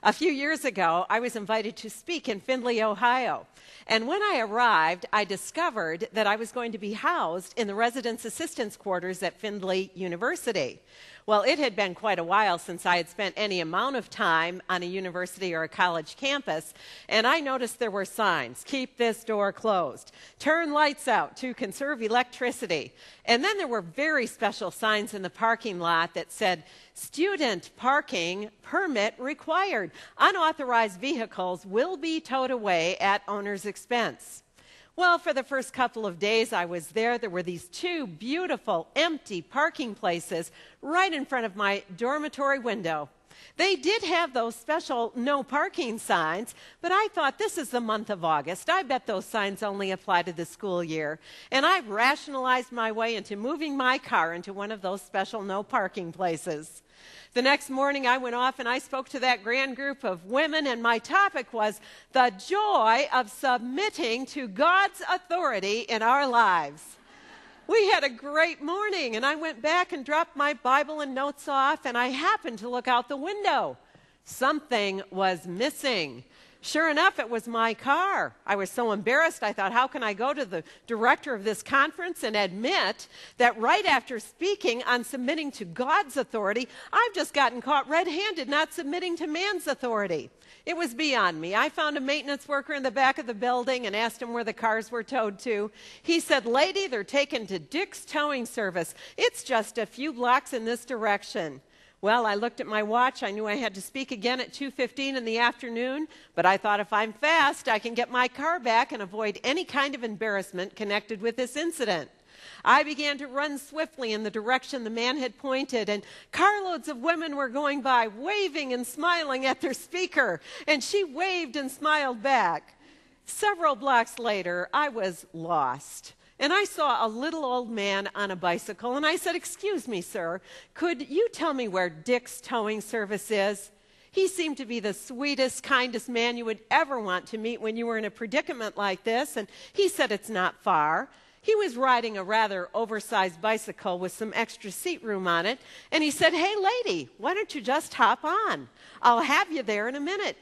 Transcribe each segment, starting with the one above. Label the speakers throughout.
Speaker 1: A few years ago, I was invited to speak in Findlay, Ohio. And when I arrived, I discovered that I was going to be housed in the residence assistance quarters at Findlay University. Well, it had been quite a while since I had spent any amount of time on a university or a college campus, and I noticed there were signs: keep this door closed, turn lights out to conserve electricity. And then there were very special signs in the parking lot that said, student parking permit required. Unauthorized vehicles will be towed away at owner's expense. Well, for the first couple of days I was there were these two beautiful empty parking places right in front of my dormitory window. They did have those special no parking signs, but I thought, this is the month of August. I bet those signs only apply to the school year. And I rationalized my way into moving my car into one of those special no parking places. The next morning I went off and I spoke to that grand group of women, and my topic was the joy of submitting to God's authority in our lives. We had a great morning, and I went back and dropped my Bible and notes off, and I happened to look out the window. Something was missing. Sure enough, it was my car. I was so embarrassed, I thought, how can I go to the director of this conference and admit that right after speaking on submitting to God's authority, I've just gotten caught red-handed not submitting to man's authority? It was beyond me. I found a maintenance worker in the back of the building and asked him where the cars were towed to. He said, lady, they're taken to Dick's Towing Service. It's just a few blocks in this direction. Well, I looked at my watch. I knew I had to speak again at 2:15 in the afternoon, but I thought if I'm fast, I can get my car back and avoid any kind of embarrassment connected with this incident. I began to run swiftly in the direction the man had pointed, and carloads of women were going by, waving and smiling at their speaker, and she waved and smiled back. Several blocks later, I was lost. And I saw a little old man on a bicycle, and I said, excuse me, sir, could you tell me where Dick's Towing Service is? He seemed to be the sweetest, kindest man you would ever want to meet when you were in a predicament like this, and he said it's not far. He was riding a rather oversized bicycle with some extra seat room on it, and he said, hey, lady, why don't you just hop on? I'll have you there in a minute.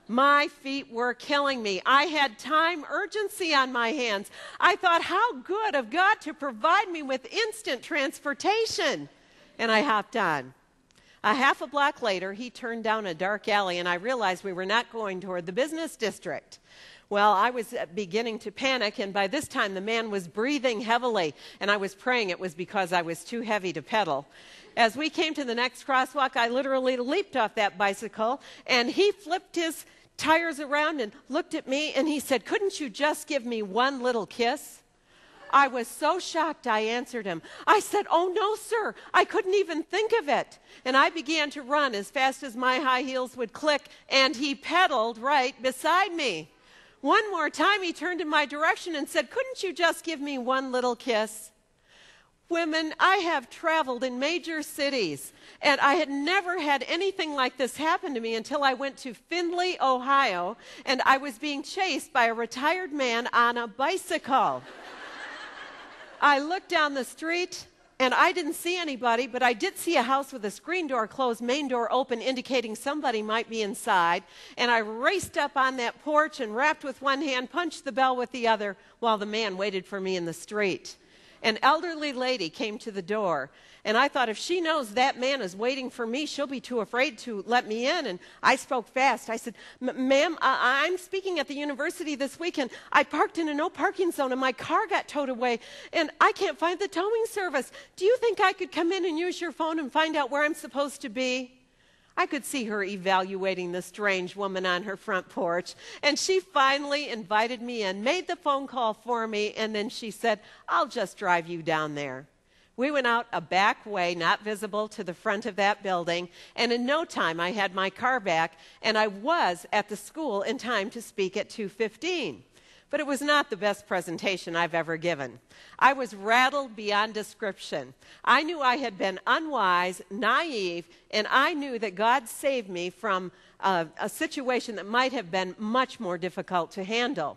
Speaker 1: My feet were killing me. I had time urgency on my hands. I thought, how good of God to provide me with instant transportation. And I hopped on. A half a block later, he turned down a dark alley, and I realized we were not going toward the business district. Well, I was beginning to panic, and by this time the man was breathing heavily, and I was praying it was because I was too heavy to pedal. As we came to the next crosswalk, I literally leaped off that bicycle, and he flipped his tires around and looked at me, and he said, couldn't you just give me one little kiss? I was so shocked, I answered him. I said, oh, no, sir, I couldn't even think of it. And I began to run as fast as my high heels would click, and he pedaled right beside me. One more time, he turned in my direction and said, couldn't you just give me one little kiss? Women, I have traveled in major cities, and I had never had anything like this happen to me until I went to Findlay, Ohio, and I was being chased by a retired man on a bicycle. I looked down the street, and I didn't see anybody, but I did see a house with a screen door closed, main door open, indicating somebody might be inside, and I raced up on that porch and rapped with one hand, punched the bell with the other, while the man waited for me in the street. An elderly lady came to the door, and I thought, if she knows that man is waiting for me, she'll be too afraid to let me in. And I spoke fast. I said, ma'am, I'm speaking at the university this weekend. I parked in a no parking zone, and my car got towed away, and I can't find the towing service. Do you think I could come in and use your phone and find out where I'm supposed to be? I could see her evaluating the strange woman on her front porch, and she finally invited me in, made the phone call for me, and then she said, I'll just drive you down there. We went out a back way, not visible to the front of that building, and in no time I had my car back, and I was at the school in time to speak at 2:15. But it was not the best presentation I've ever given. I was rattled beyond description. I knew I had been unwise, naive, and I knew that God saved me from a situation that might have been much more difficult to handle.